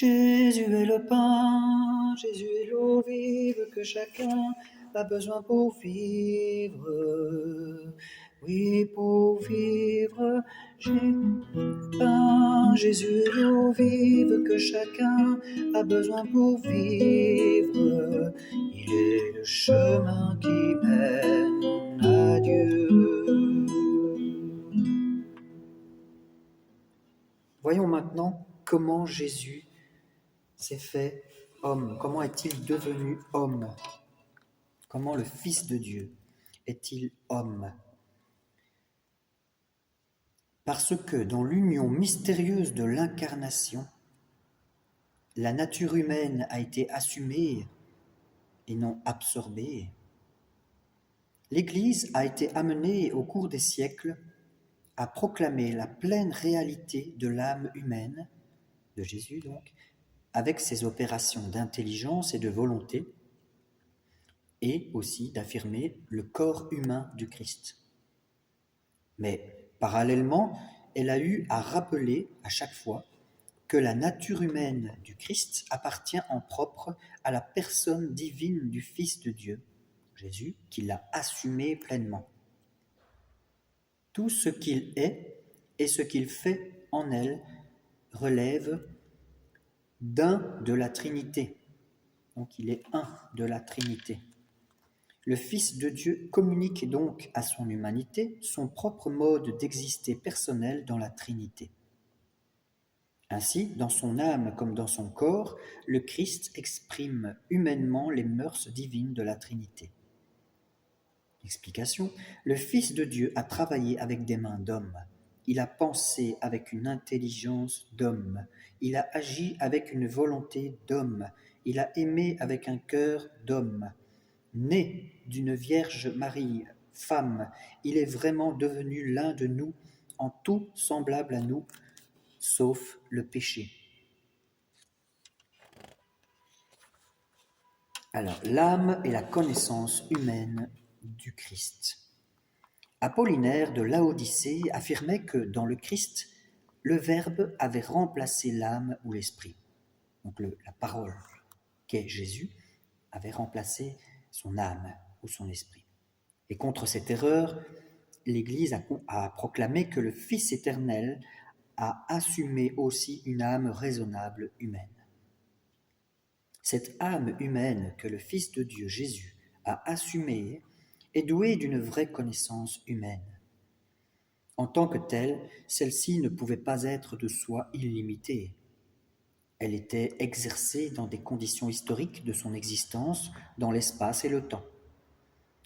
Jésus est le pain, Jésus est l'eau vive que chacun a besoin pour vivre. Oui, pour vivre, Jésus est l'eau vive que chacun a besoin pour vivre. Il est le chemin qui mène à Dieu. Voyons maintenant comment Jésus s'est fait homme. Comment est-il devenu homme? Comment le Fils de Dieu est-il homme? Parce que dans l'union mystérieuse de l'incarnation, la nature humaine a été assumée et non absorbée. L'Église a été amenée au cours des siècles à proclamer la pleine réalité de l'âme humaine, de Jésus donc, avec ses opérations d'intelligence et de volonté, et aussi d'affirmer le corps humain du Christ. Mais parallèlement, elle a eu à rappeler à chaque fois que la nature humaine du Christ appartient en propre à la personne divine du Fils de Dieu, Jésus, qui l'a assumé pleinement. Tout ce qu'il est et ce qu'il fait en elle relève d'un de la Trinité. Donc il est un de la Trinité. Le Fils de Dieu communique donc à son humanité son propre mode d'exister personnel dans la Trinité. Ainsi, dans son âme comme dans son corps, le Christ exprime humainement les mœurs divines de la Trinité. Explication: le Fils de Dieu a travaillé avec des mains d'homme. Il a pensé avec une intelligence d'homme. Il a agi avec une volonté d'homme. Il a aimé avec un cœur d'homme. Né d'une Vierge Marie, femme, il est vraiment devenu l'un de nous, en tout semblable à nous, sauf le péché. Alors, l'âme et la connaissance humaine du Christ. Apollinaire de Laodicée affirmait que dans le Christ, le Verbe avait remplacé l'âme ou l'esprit. Donc la parole qu'est Jésus avait remplacé son âme ou son esprit. Et contre cette erreur, l'Église a proclamé que le Fils éternel a assumé aussi une âme raisonnable humaine. Cette âme humaine que le Fils de Dieu Jésus a assumée est douée d'une vraie connaissance humaine. En tant que telle, celle-ci ne pouvait pas être de soi illimitée. Elle était exercée dans des conditions historiques de son existence, dans l'espace et le temps.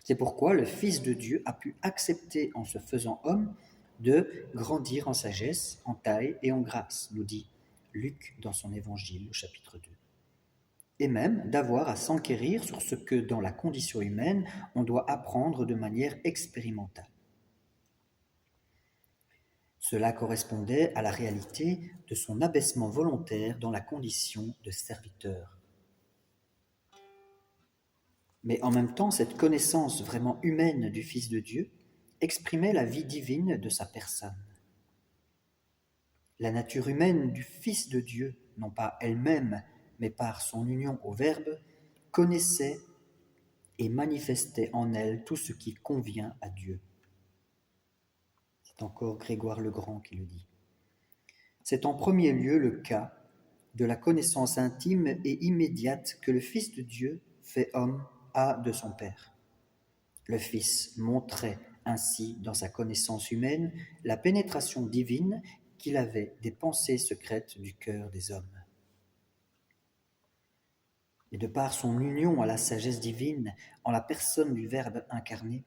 C'est pourquoi le Fils de Dieu a pu accepter, en se faisant homme, de grandir en sagesse, en taille et en grâce, nous dit Luc dans son évangile au chapitre 2. Et même d'avoir à s'enquérir sur ce que, dans la condition humaine, on doit apprendre de manière expérimentale. Cela correspondait à la réalité de son abaissement volontaire dans la condition de serviteur. Mais en même temps, cette connaissance vraiment humaine du Fils de Dieu exprimait la vie divine de sa personne. La nature humaine du Fils de Dieu, non pas elle-même, mais par son union au Verbe, connaissait et manifestait en elle tout ce qui convient à Dieu. C'est encore Grégoire le Grand qui le dit. C'est en premier lieu le cas de la connaissance intime et immédiate que le Fils de Dieu, fait homme, a de son Père. Le Fils montrait ainsi dans sa connaissance humaine la pénétration divine qu'il avait des pensées secrètes du cœur des hommes. Et de par son union à la sagesse divine en la personne du Verbe incarné,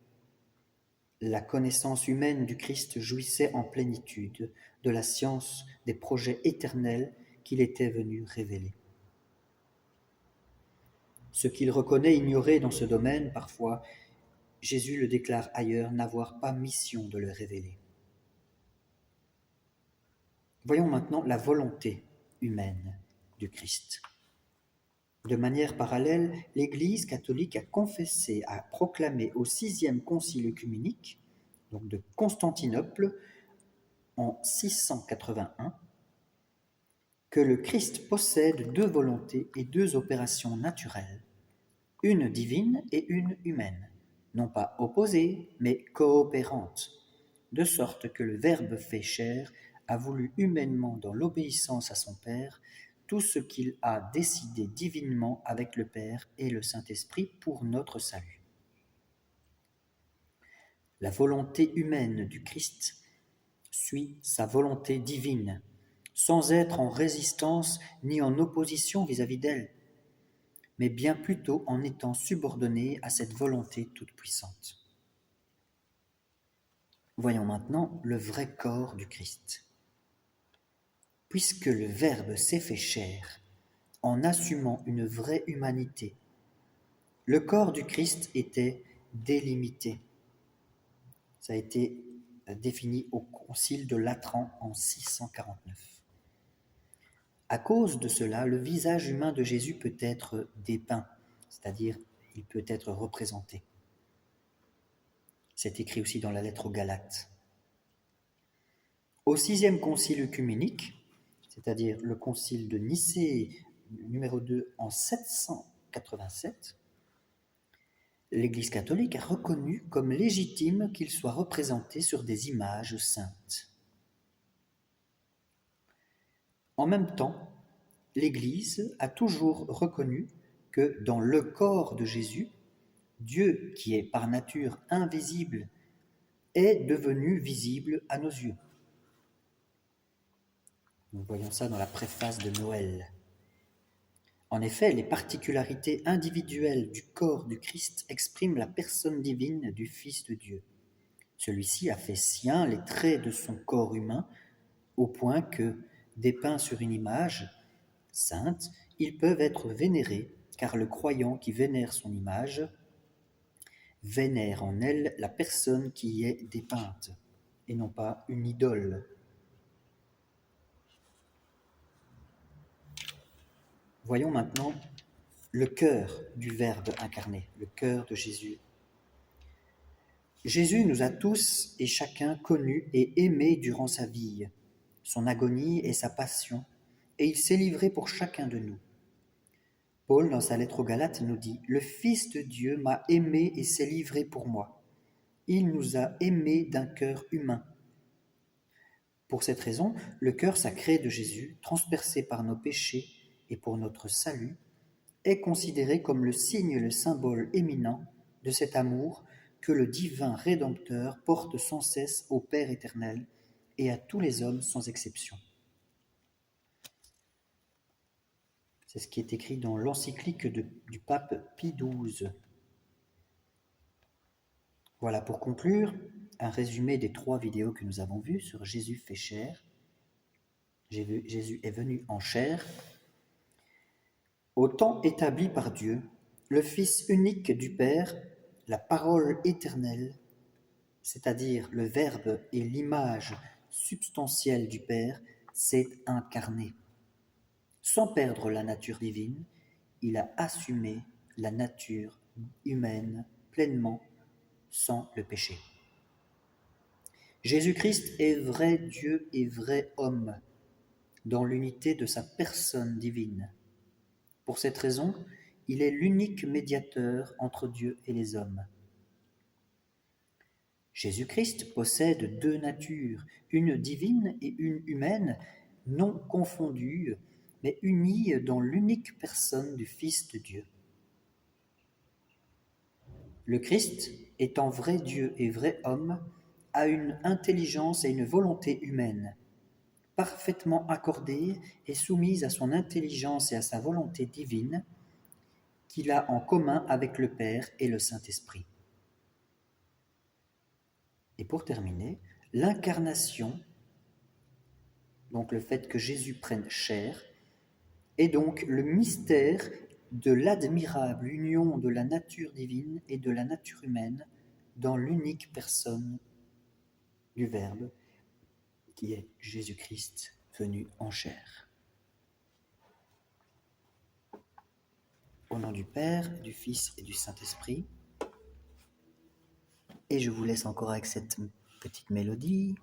la connaissance humaine du Christ jouissait en plénitude de la science des projets éternels qu'il était venu révéler. Ce qu'il reconnaît ignorer dans ce domaine, parfois, Jésus le déclare ailleurs n'avoir pas mission de le révéler. Voyons maintenant la volonté humaine du Christ. De manière parallèle, l'Église catholique a confessé, a proclamé au 6e concile œcuménique, donc de Constantinople, en 681, que le Christ possède deux volontés et deux opérations naturelles, une divine et une humaine, non pas opposées, mais coopérantes, de sorte que le Verbe fait chair a voulu humainement, dans l'obéissance à son Père, tout ce qu'il a décidé divinement avec le Père et le Saint-Esprit pour notre salut. La volonté humaine du Christ suit sa volonté divine, sans être en résistance ni en opposition vis-à-vis d'elle, mais bien plutôt en étant subordonnée à cette volonté toute-puissante. Voyons maintenant le vrai corps du Christ. Puisque le Verbe s'est fait chair, en assumant une vraie humanité, le corps du Christ était délimité. Ça a été défini au Concile de Latran en 649. À cause de cela, le visage humain de Jésus peut être dépeint, c'est-à-dire il peut être représenté. C'est écrit aussi dans la lettre aux Galates. Au 6e concile œcuménique, c'est-à-dire le concile de Nicée numéro 2 en 787, l'Église catholique a reconnu comme légitime qu'il soit représenté sur des images saintes. En même temps, l'Église a toujours reconnu que dans le corps de Jésus, Dieu, qui est par nature invisible, est devenu visible à nos yeux. Nous voyons ça dans la préface de Noël. En effet, les particularités individuelles du corps du Christ expriment la personne divine du Fils de Dieu. Celui-ci a fait sien les traits de son corps humain, au point que, dépeints sur une image sainte, ils peuvent être vénérés, car le croyant qui vénère son image vénère en elle la personne qui y est dépeinte, et non pas une idole. Voyons maintenant le cœur du Verbe incarné, le cœur de Jésus. Jésus nous a tous et chacun connus et aimés durant sa vie, son agonie et sa passion, et il s'est livré pour chacun de nous. Paul, dans sa lettre aux Galates, nous dit « Le Fils de Dieu m'a aimé et s'est livré pour moi. Il nous a aimés d'un cœur humain. » Pour cette raison, le cœur sacré de Jésus, transpercé par nos péchés et pour notre salut, est considéré comme le signe et le symbole éminent de cet amour que le divin Rédempteur porte sans cesse au Père éternel et à tous les hommes sans exception. C'est ce qui est écrit dans l'encyclique du pape Pie XII. Voilà, pour conclure, un résumé des 3 vidéos que nous avons vues sur Jésus fait chair. Jésus est venu en chair. Au temps établi par Dieu, le Fils unique du Père, la parole éternelle, c'est-à-dire le Verbe et l'image substantielle du Père, s'est incarné. Sans perdre la nature divine, il a assumé la nature humaine pleinement, sans le péché. Jésus-Christ est vrai Dieu et vrai homme, dans l'unité de sa personne divine. Pour cette raison, il est l'unique médiateur entre Dieu et les hommes. Jésus-Christ possède 2 natures, une divine et une humaine, non confondues, mais unies dans l'unique personne du Fils de Dieu. Le Christ, étant vrai Dieu et vrai homme, a une intelligence et une volonté humaine, parfaitement accordées et soumises à son intelligence et à sa volonté divine, qu'il a en commun avec le Père et le Saint-Esprit. Et pour terminer, l'incarnation, donc le fait que Jésus prenne chair, est donc le mystère de l'admirable union de la nature divine et de la nature humaine dans l'unique personne du Verbe, qui est Jésus-Christ venu en chair. Au nom du Père, du Fils et du Saint-Esprit, et je vous laisse encore avec cette petite mélodie.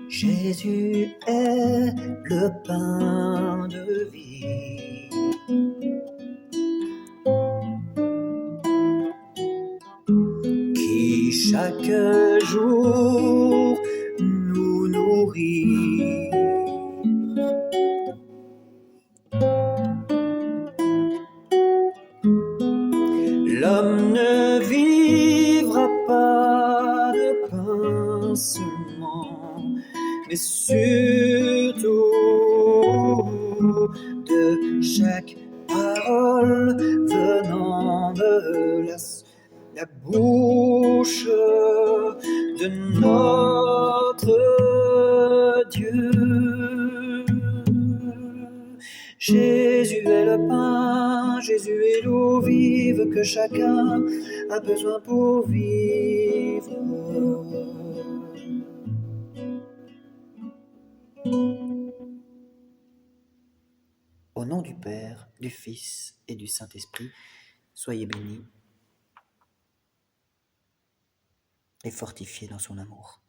Jésus est le pain de vie. Qui chaque jour nous nourrit. L'homme ne vivra pas de pain seulement, mais surtout de chaque parole venant de la bouche de notre Dieu. Jésus est le pain, Jésus est l'eau vive que chacun a besoin pour vivre. Au nom du Père, du Fils et du Saint-Esprit, soyez bénis et fortifiés dans son amour.